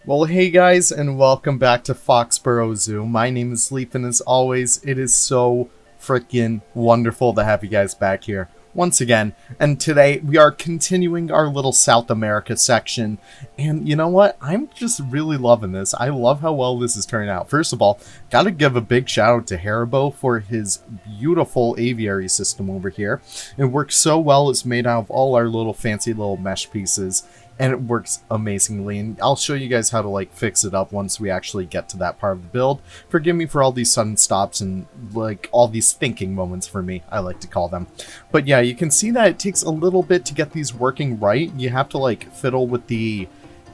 Well, hey guys, and welcome back to Foxborough Zoo. My name is Leaf, and as always, it is so freaking wonderful to have you guys back here once again. And today, we are continuing our little South America section. And you know what? I'm just really loving this. I love how well this is turning out. First of all, gotta give a big shout out to Haribo for his beautiful aviary system over here. It works so well. It's made out of all our little fancy little mesh pieces. And it works amazingly, and I'll show you guys how to fix it up once we actually get to that part of the build. Forgive me for all these sudden stops and all these thinking moments for me, I like to call them. But yeah, you can see that it takes a little bit to get these working right. You have to fiddle with the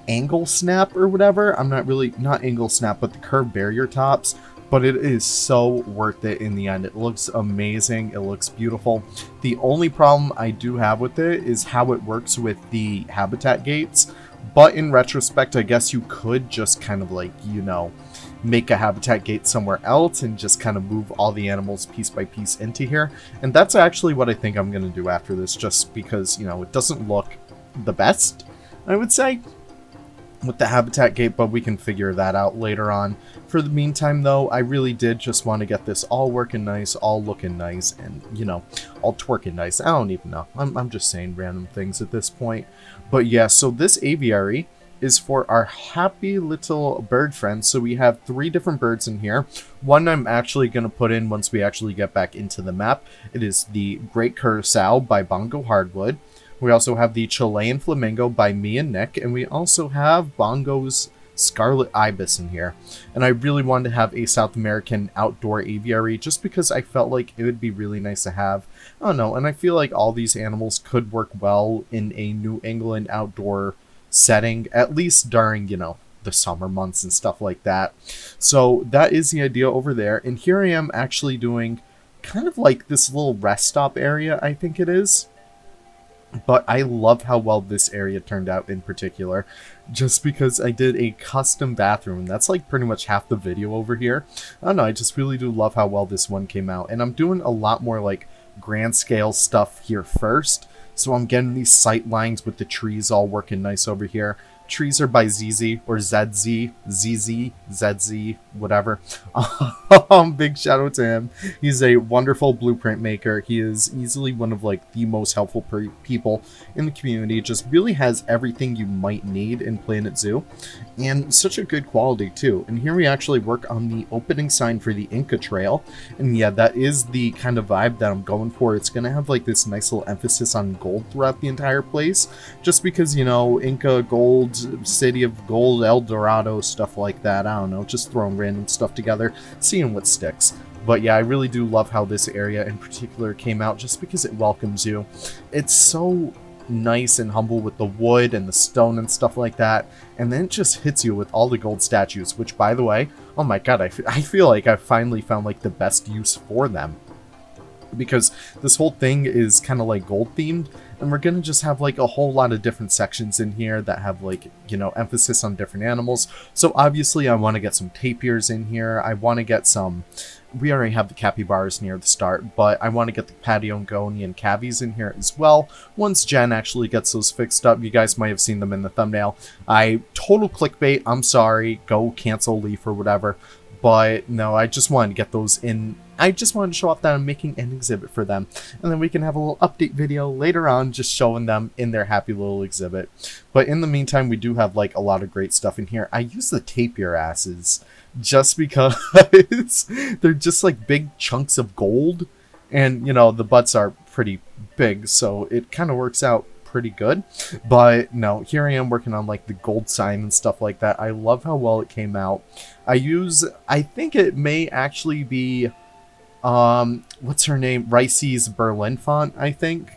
angle snap or whatever. Not angle snap, but the curved barrier tops. But it is so worth it in the end. It looks amazing. It looks beautiful. The only problem I do have with it is how it works with the habitat gates. But in retrospect, I guess you could just kind of make a habitat gate somewhere else and just kind of move all the animals piece by piece into here. And that's actually what I think I'm going to do after this, just because, it doesn't look the best, I would say, with the habitat gate, but we can figure that out later on. For the meantime, though, I really did just want to get this all working nice, all looking nice, and, all twerking nice. I don't even know. I'm just saying random things at this point. But yeah, so this aviary is for our happy little bird friends. So we have 3 different birds in here. One I'm actually going to put in once we actually get back into the map. It is the Great Curacao by Bongo Hardwood. We also have the Chilean Flamingo by me and Nick, and we also have Bongo's Scarlet Ibis in here. And I really wanted to have a South American outdoor aviary just because I felt like it would be really nice to have. I don't know, and I feel like all these animals could work well in a New England outdoor setting, at least during, the summer months and stuff like that. So that is the idea over there. And here I am actually doing kind of this little rest stop area, I think it is. But I love how well this area turned out in particular, just because I did a custom bathroom. That's pretty much half the video over here. I don't know, I just really do love how well this one came out. And I'm doing a lot more grand scale stuff here first. So I'm getting these sight lines with the trees all working nice over here. Trees are by ZZ or ZZ, whatever. Big shout out to him. He's a wonderful blueprint maker. He is easily one of the most helpful people in the community. Just really has everything you might need in Planet Zoo, and such a good quality too. And here we actually work on the opening sign for the Inca Trail, and yeah, that is the kind of vibe that I'm going for. It's gonna have this nice little emphasis on gold throughout the entire place, just because Inca gold, City of Gold, El Dorado, stuff like that. I don't know, just throwing random stuff together, seeing what sticks. But yeah, I really do love how this area in particular came out, just because it welcomes you. It's so nice and humble with the wood and the stone and stuff like that, and then it just hits you with all the gold statues, which, by the way, oh my god, I feel like I finally found the best use for them, because this whole thing is kind of gold themed, and we're gonna just have a whole lot of different sections in here that have emphasis on different animals. So obviously I want to get some tapirs in here. I want to get some, we already have the capybaras near the start, but I want to get the Patagonian cavies in here as well. Once Jen actually gets those fixed up, you guys might have seen them in the thumbnail. Total clickbait, I'm sorry, go cancel Leaf or whatever. But no, I just wanted to get those in. I just wanted to show off that I'm making an exhibit for them. And then we can have a little update video later on just showing them in their happy little exhibit. But in the meantime, we do have a lot of great stuff in here. I use the tapir asses just because they're just big chunks of gold. And, the butts are pretty big, so it kind of works out pretty good. But no, here I am working on the gold sign and stuff like that. I love how well it came out. I think it may actually be what's her name, Ricey's Berlin font, I think.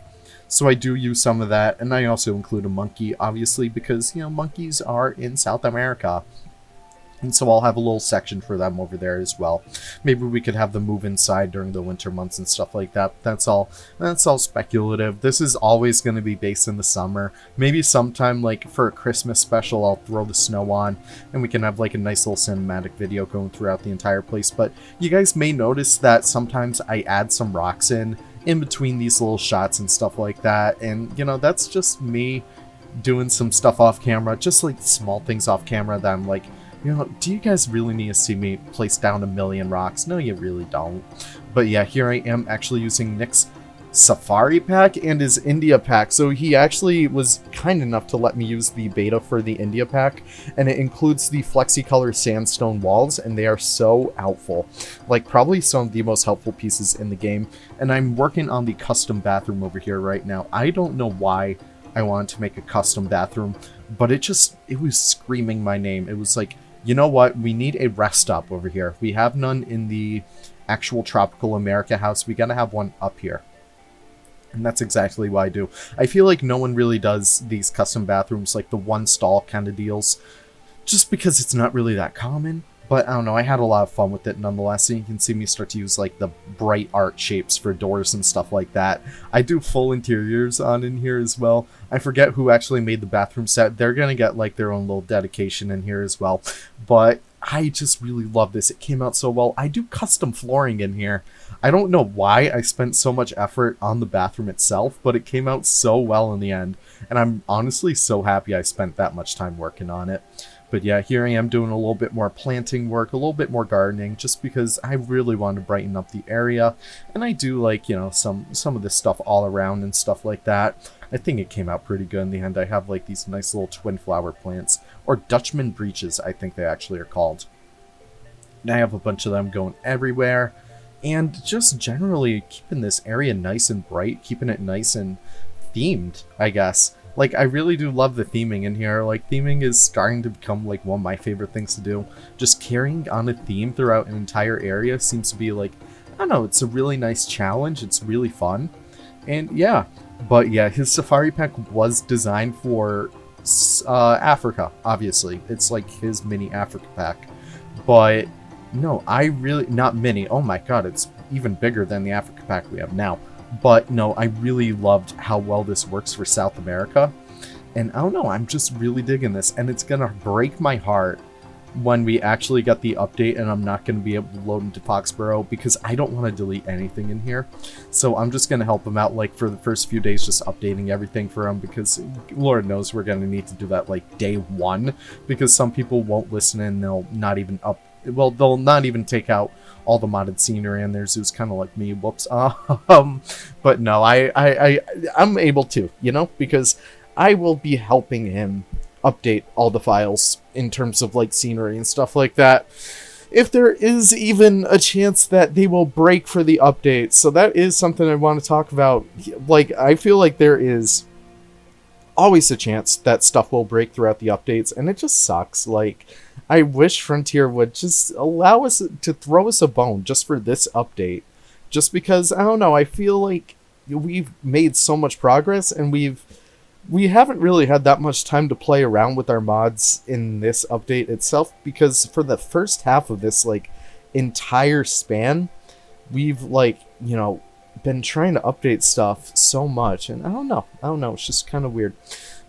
So I do use some of that, and I also include a monkey, obviously, because monkeys are in South America. And so I'll have a little section for them over there as well. Maybe we could have them move inside during the winter months and stuff like that. That's all speculative. This is always going to be based in the summer. Maybe sometime for a Christmas special, I'll throw the snow on and we can have a nice little cinematic video going throughout the entire place. But you guys may notice that sometimes I add some rocks in between these little shots and stuff like that. And that's just me doing some stuff off camera, just like small things off camera that I'm like, you know, do you guys really need to see me place down 1,000,000 rocks? No, you really don't. But yeah, here I am actually using Nick's Safari pack and his India pack. So he actually was kind enough to let me use the beta for the India pack, and it includes the FlexiColor sandstone walls, and they are so helpful. Like, probably some of the most helpful pieces in the game. And I'm working on the custom bathroom over here right now. I don't know why I wanted to make a custom bathroom, but it was screaming my name. It was like, you know what? We need a rest stop over here. We have none in the actual Tropical America house. We gotta have one up here. And that's exactly what I do. I feel like no one really does these custom bathrooms, like the one stall kind of deals, just because it's not really that common. But I don't know, I had a lot of fun with it nonetheless, and you can see me start to use like the bright art shapes for doors and stuff like that. I do full interiors on in here as well. I forget who actually made the bathroom set. They're gonna get like their own little dedication in here as well. But I just really love this. It came out so well. I do custom flooring in here. I don't know why I spent so much effort on the bathroom itself, but it came out so well in the end. And I'm honestly so happy I spent that much time working on it. But yeah, here I am doing a little bit more planting work, a little bit more gardening, just because I really want to brighten up the area. And I do like, you know, some of this stuff all around and stuff like that. I think it came out pretty good in the end. I have like these nice little twin flower plants, or Dutchman breeches, I think they actually are called. And I have a bunch of them going everywhere. And just generally keeping this area nice and bright, keeping it nice and themed, I guess. Like, I really do love the theming in here. Like, theming is starting to become, like, one of my favorite things to do. Just carrying on a theme throughout an entire area seems to be, like, I don't know, it's a really nice challenge. It's really fun. And, yeah. But, yeah, his safari pack was designed for Africa, obviously. It's, like, his mini Africa pack. But, no, I really... Not mini. Oh, my God, it's even bigger than the Africa pack we have now. But no, I really loved how well this works for South America. And I don't know, I'm just really digging this. And it's going to break my heart when we actually get the update and I'm not going to be able to load into Foxborough, because I don't want to delete anything in here. So I'm just going to help him out, like, for the first few days, just updating everything for him, because Lord knows we're going to need to do that, like, day one, because some people won't listen and they'll not even they'll not even take out all the modded scenery in their zoos, kind of like me. Whoops. But no, I'm able to, you know, because I will be helping him update all the files in terms of like scenery and stuff like that, if there is even a chance that they will break for the update. So that is something I want to talk about. Like, I feel like there is always a chance that stuff will break throughout the updates, and it just sucks. Like, I wish Frontier would just allow us to throw us a bone just for this update. Just because, I don't know, I feel like we've made so much progress, and we haven't really had that much time to play around with our mods in this update itself, because for the first half of this, like, entire span, we've, like, you know, been trying to update stuff so much, and I don't know, it's just kind of weird.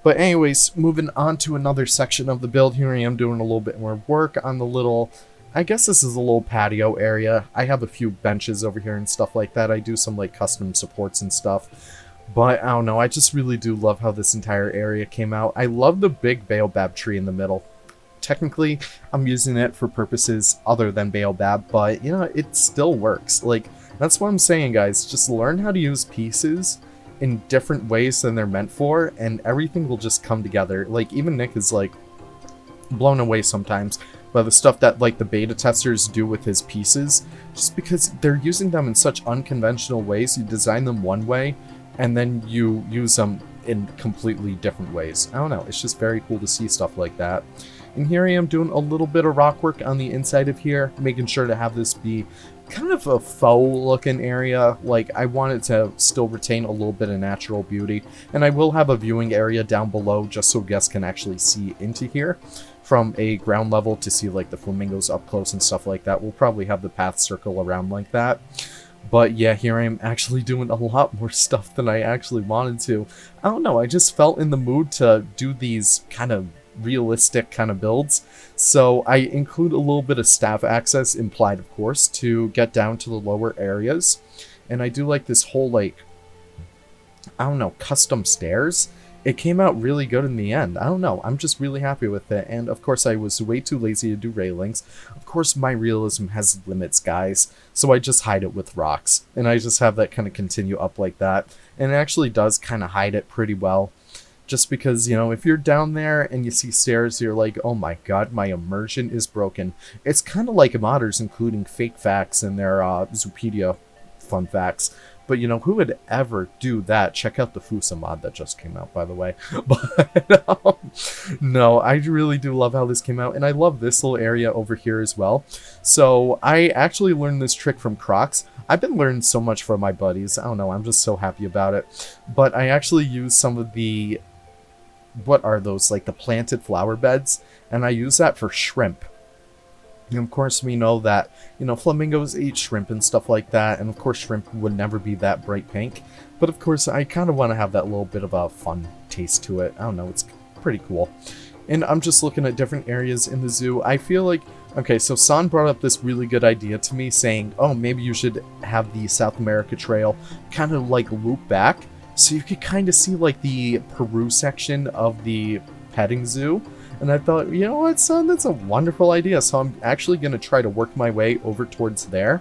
But anyways, moving on to another section of the build. Here I am doing a little bit more work on the little, I guess this is a little patio area. I have a few benches over here and stuff like that. I do some like custom supports and stuff. But I don't know, I just really do love how this entire area came out. I love the big baobab tree in the middle. Technically, I'm using it for purposes other than baobab, but you know, it still works. Like, that's what I'm saying, guys. Just learn how to use pieces in different ways than they're meant for, and everything will just come together. Like, even Nick is like blown away sometimes by the stuff that like the beta testers do with his pieces, just because they're using them in such unconventional ways. You design them one way and then you use them in completely different ways. I don't know, it's just very cool to see stuff like that. And here I am doing a little bit of rock work on the inside of here, making sure to have this be kind of a faux looking area. Like, I want it to still retain a little bit of natural beauty. And I will have a viewing area down below just so guests can actually see into here from a ground level to see like the flamingos up close and stuff like that. We'll probably have the path circle around like that. But yeah, here I am actually doing a lot more stuff than I actually wanted to. I don't know, I just felt in the mood to do these kind of realistic kind of builds. So I include a little bit of staff access, implied of course, to get down to the lower areas. And I do like this whole like, I don't know, custom stairs. it came out really good in the end. I don't know. I'm just really happy with it. And of course, I was way too lazy to do railings. Of course, my realism has limits, guys. So I just hide it with rocks. And I just have that kind of continue up like that. And it actually does kind of hide it pretty well. Just because, you know, if you're down there and you see stairs, you're like, oh my god, my immersion is broken. It's kind of like modders including fake facts in their Zoopedia fun facts. But, you know, who would ever do that? Check out the Fusa mod that just came out, by the way. But, no, I really do love how this came out. And I love this little area over here as well. So, I actually learned this trick from Crocs. I've been learning so much from my buddies. I don't know, I'm just so happy about it. But I actually use some of the... what are those? Like the planted flower beds. And I use that for shrimp. And of course, we know that, you know, flamingos eat shrimp and stuff like that. And of course, shrimp would never be that bright pink. But of course, I kind of want to have that little bit of a fun taste to it. I don't know, it's pretty cool. And I'm just looking at different areas in the zoo. I feel like, okay, so San brought up this really good idea to me saying, oh, maybe you should have the South America Trail kind of like loop back. So you could kind of see like the Peru section of the petting zoo. And I thought, you know what, son, that's a wonderful idea. So I'm actually going to try to work my way over towards there.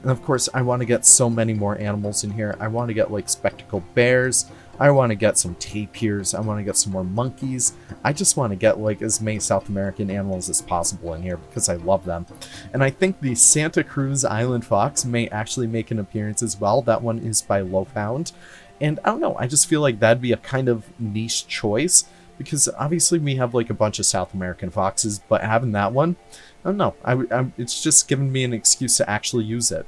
And of course, I want to get so many more animals in here. I want to get like spectacled bears. I want to get some tapirs. I want to get some more monkeys. I just want to get like as many South American animals as possible in here because I love them. And I think the Santa Cruz Island fox may actually make an appearance as well. That one is by Lowfound. And I don't know, I just feel like that'd be a kind of niche choice. Because obviously we have like a bunch of South American foxes, but having that one, I don't know. It's just given me an excuse to actually use it.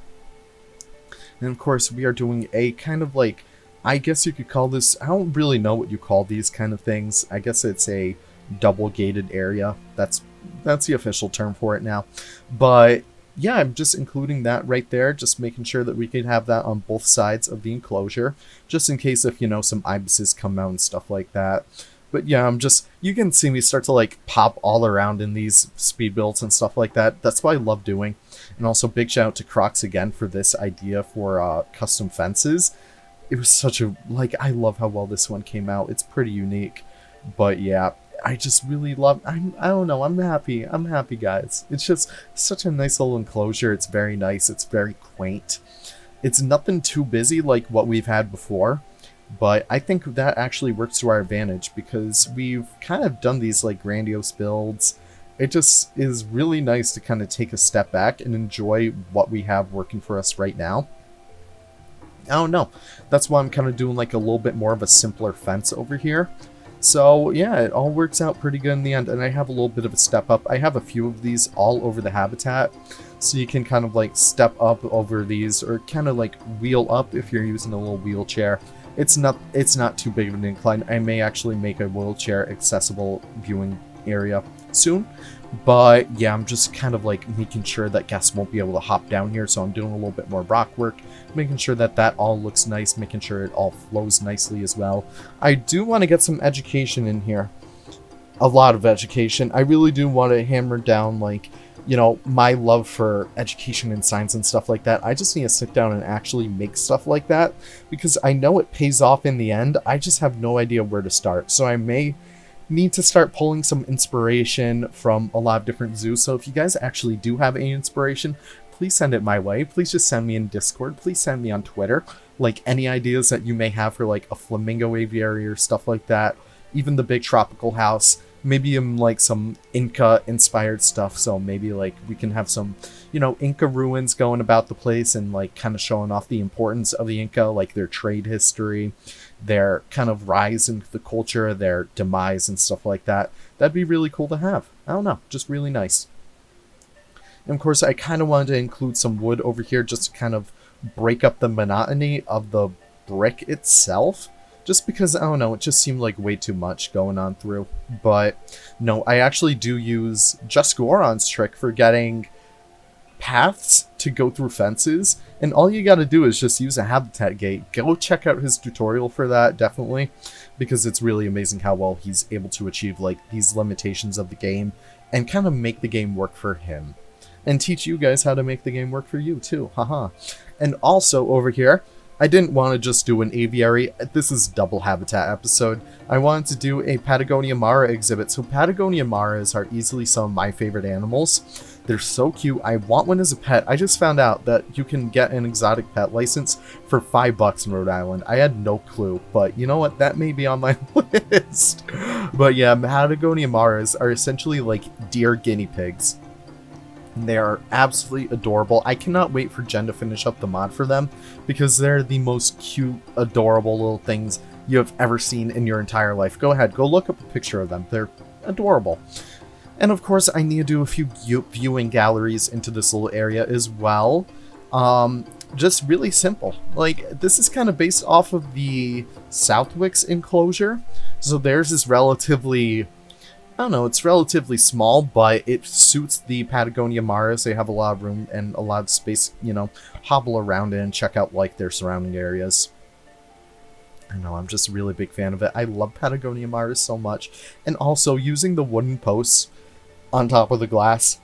And of course, we are doing a kind of like, I guess you could call this, I don't really know what you call these kind of things. I guess it's a double gated area. That's the official term for it now. But yeah, I'm just including that right there, just making sure that we can have that on both sides of the enclosure, just in case if, you know, some ibises come out and stuff like that. But yeah, you can see me start to like pop all around in these speed builds and stuff like that. That's what I love doing. And also big shout out to Crocs again for this idea for custom fences. It was such a, like, I love how well this one came out. It's pretty unique. But yeah, I just really love, I don't know, I'm happy guys. It's just such a nice little enclosure. It's very nice. It's very quaint. It's nothing too busy like what we've had before. But I think that actually works to our advantage because we've kind of done these like grandiose builds. It just is really nice to kind of take a step back and enjoy what we have working for us right now. I don't know. That's why I'm kind of doing like a little bit more of a simpler fence over here. So yeah, it all works out pretty good in the end. And I have a little bit of a step up. I have a few of these all over the habitat. So you can kind of like step up over these or kind of like wheel up if you're using a little wheelchair. It's not too big of an incline. I may actually make a wheelchair accessible viewing area soon. But yeah, I'm just kind of like making sure that guests won't be able to hop down here. So I'm doing a little bit more rock work, making sure that that all looks nice, making sure it all flows nicely as well. I do want to get some education in here. A lot of education. I really do want to hammer down like, you know, my love for education and science and stuff like that. I just need to sit down and actually make stuff like that because I know it pays off in the end. I just have no idea where to start. So I may need to start pulling some inspiration from a lot of different zoos. So if you guys actually do have any inspiration, please send it my way. Please just send me in Discord. Please send me on Twitter. Like any ideas that you may have for like a flamingo aviary or stuff like that. Even the big tropical house. Maybe like some Inca inspired stuff. So maybe like we can have some, you know, Inca ruins going about the place and like kind of showing off the importance of the Inca, like their trade history, their kind of rise into the culture, their demise and stuff like that. That'd be really cool to have. I don't know, just really nice. And of course, I kind of wanted to include some wood over here just to kind of break up the monotony of the brick itself. Just because, I don't know, it just seemed like way too much going on through. But, no, I actually do use just Goron's trick for getting paths to go through fences. And all you gotta do is just use a habitat gate. Go check out his tutorial for that, definitely. Because it's really amazing how well he's able to achieve, like, these limitations of the game. And kind of make the game work for him. And teach you guys how to make the game work for you, too. Haha. And also, over here, I didn't want to just do an aviary. This is double habitat episode. I wanted to do a Patagonia Mara exhibit. So Patagonia Maras are easily some of my favorite animals. They're so cute. I want one as a pet. I just found out that you can get an exotic pet license for $5 in Rhode Island. I had no clue, but you know what? That may be on my list. But yeah, Patagonia Maras are essentially like deer guinea pigs. They are absolutely adorable. I cannot wait for Jen to finish up the mod for them because they're the most cute, adorable little things you have ever seen in your entire life. Go ahead, go look up a picture of them. They're adorable. And of course, I need to do a few viewing galleries into this little area as well. Just really simple. Like, this is kind of based off of the Southwick's enclosure. So theirs is relatively... I don't know, it's relatively small, but it suits the Patagonia Maras. They have a lot of room and a lot of space, you know, hobble around it and check out, like, their surrounding areas. I know, I'm just a really big fan of it. I love Patagonia Maras so much. And also, using the wooden posts on top of the glass,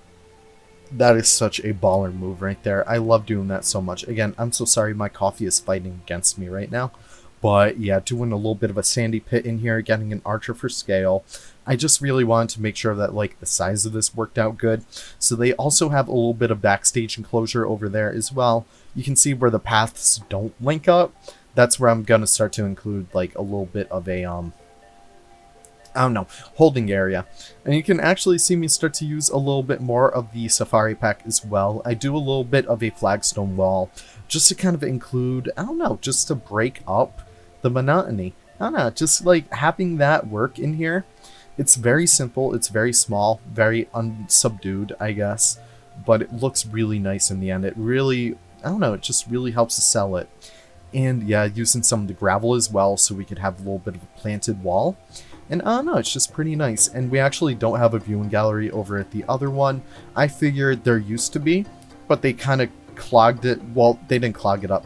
that is such a baller move right there. I love doing that so much. Again, I'm so sorry my coffee is fighting against me right now. But yeah, doing a little bit of a sandy pit in here, getting an archer for scale. I just really wanted to make sure that like the size of this worked out good. So they also have a little bit of backstage enclosure over there as well. You can see where the paths don't link up. That's where I'm going to start to include like a little bit of a, I don't know, holding area. And you can actually see me start to use a little bit more of the safari pack as well. I do a little bit of a flagstone wall just to kind of include, I don't know, just to break up the monotony. I don't know, just like having that work in here. It's very simple, it's very small, very unsubdued, I guess, but it looks really nice in the end. It really, I don't know, it just really helps to sell it. And yeah, using some of the gravel as well so we could have a little bit of a planted wall. And I don't know, it's just pretty nice. And we actually don't have a viewing gallery over at the other one. I figured there used to be, but they kind of clogged it. Well, they didn't clog it up.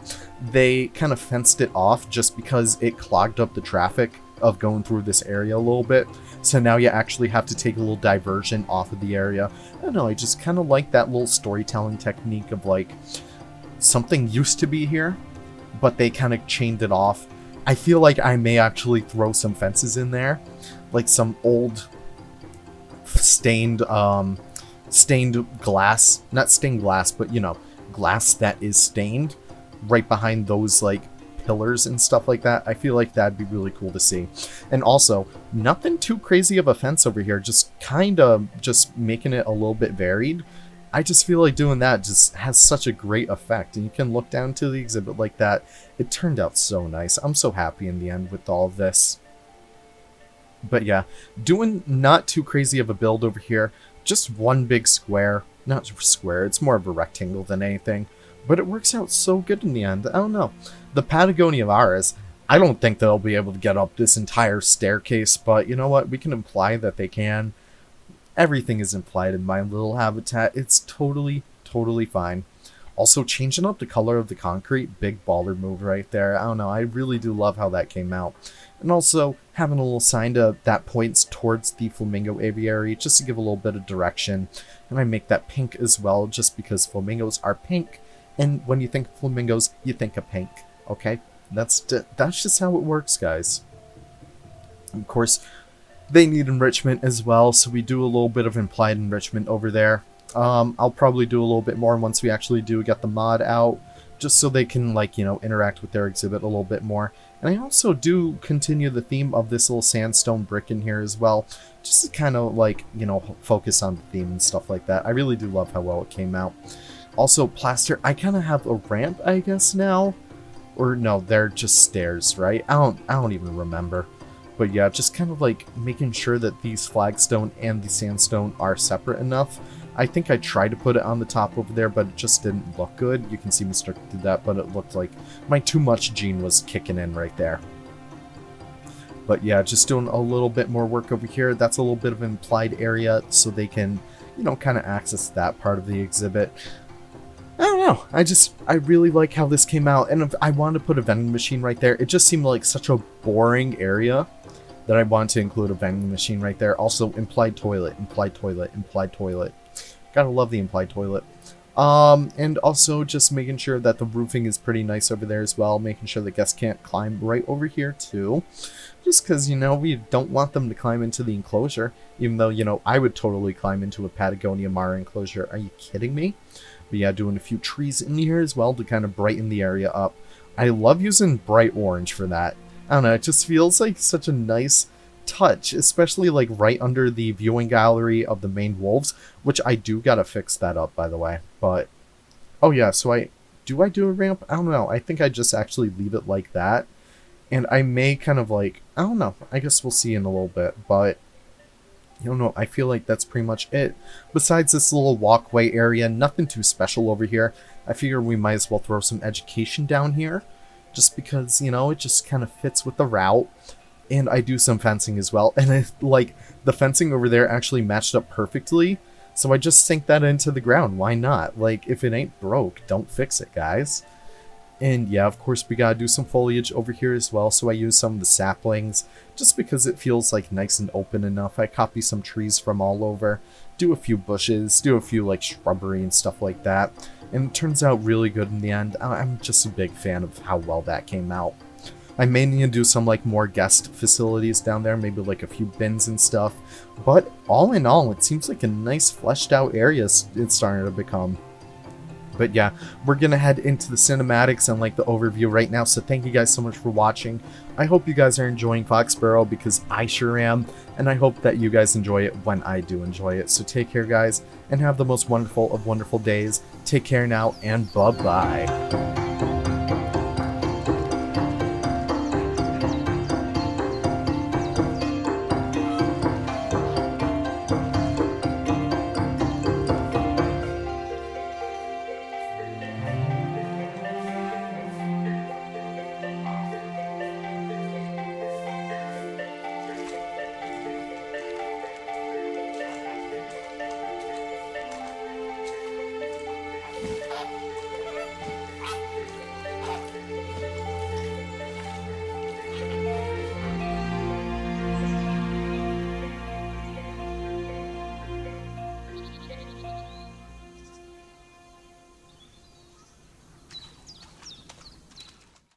They kind of fenced it off just because it clogged up the traffic of going through this area a little bit. So now you actually have to take a little diversion off of the area. I don't know, I just kind of like that little storytelling technique of like something used to be here, but they kind of chained it off. I feel like I may actually throw some fences in there, like some old stained glass, not stained glass, but you know, glass that is stained right behind those like pillars and stuff like that. I feel like that'd be really cool to see. And also, nothing too crazy of a fence over here, just kind of just making it a little bit varied. I just feel like doing that just has such a great effect, and you can look down to the exhibit like that. It turned out so nice. I'm so happy in the end with all of this. But yeah, doing not too crazy of a build over here, just one big square. Not square, it's more of a rectangle than anything, but it works out so good in the end. I don't know. The Patagonia Maras, I don't think they'll be able to get up this entire staircase, but you know what? We can imply that they can. Everything is implied in my little habitat. It's totally, totally fine. Also, changing up the color of the concrete, big baller move right there. I don't know, I really do love how that came out. And also, having a little sign that points towards the Flamingo aviary, just to give a little bit of direction. And I make that pink as well, just because flamingos are pink. And when you think of flamingos, you think of pink. Okay? That's just how it works, guys. Of course, they need enrichment as well, so we do a little bit of implied enrichment over there. I'll probably do a little bit more once we actually do get the mod out, just so they can, like, you know, interact with their exhibit a little bit more. And I also do continue the theme of this little sandstone brick in here as well, just to kind of, like, you know, focus on the theme and stuff like that. I really do love how well it came out. Also, plaster, I kind of have a ramp, I guess, now. Or no, they're just stairs, right? I don't even remember. But yeah, just kind of like making sure that these flagstone and the sandstone are separate enough. I think I tried to put it on the top over there, but it just didn't look good. You can see me start to do that, but it looked like my too much gene was kicking in right there. But yeah, just doing a little bit more work over here. That's a little bit of an implied area, so they can, you know, kind of access that part of the exhibit. I don't know. I really like how this came out. And if I wanted to put a vending machine right there, it just seemed like such a boring area that I wanted to include a vending machine right there. Also, implied toilet, implied toilet, implied toilet. Gotta love the implied toilet. And also just making sure that the roofing is pretty nice over there as well, making sure the guests can't climb right over here too. Just because, we don't want them to climb into the enclosure, even though, I would totally climb into a Patagonia Mara enclosure. Are you kidding me? But yeah, doing a few trees in here as well to kind of brighten the area up. I love using bright orange for that. I don't know, it just feels like such a nice touch, especially like right under the viewing gallery of the main wolves, which I do gotta fix that up, by the way. But, oh yeah, so I do a ramp? I don't know. I think I just actually leave it like that. And I may kind of like, I don't know, I guess we'll see in a little bit, but I feel like that's pretty much it. Besides this little walkway area, nothing too special over here. I figure we might as well throw some education down here, just because, it just kind of fits with the route. And I do some fencing as well, and the fencing over there actually matched up perfectly, so I just sink that into the ground. Why not? Like, if it ain't broke, don't fix it, guys. And yeah, of course, we gotta do some foliage over here as well, so I use some of the saplings, just because it feels like nice and open enough. I copy some trees from all over, do a few bushes, do a few like shrubbery and stuff like that, and it turns out really good in the end. I'm just a big fan of how well that came out. I may need to do some like more guest facilities down there, maybe like a few bins and stuff, but all in all, it seems like a nice fleshed out area it's starting to become. But yeah, we're gonna head into the cinematics and like the overview right now, so thank you guys so much for watching. I hope you guys are enjoying Foxborough, because I sure am, and I hope that you guys enjoy it when I do enjoy it. So take care, guys, and have the most wonderful of wonderful days. Take care now, and bye-bye.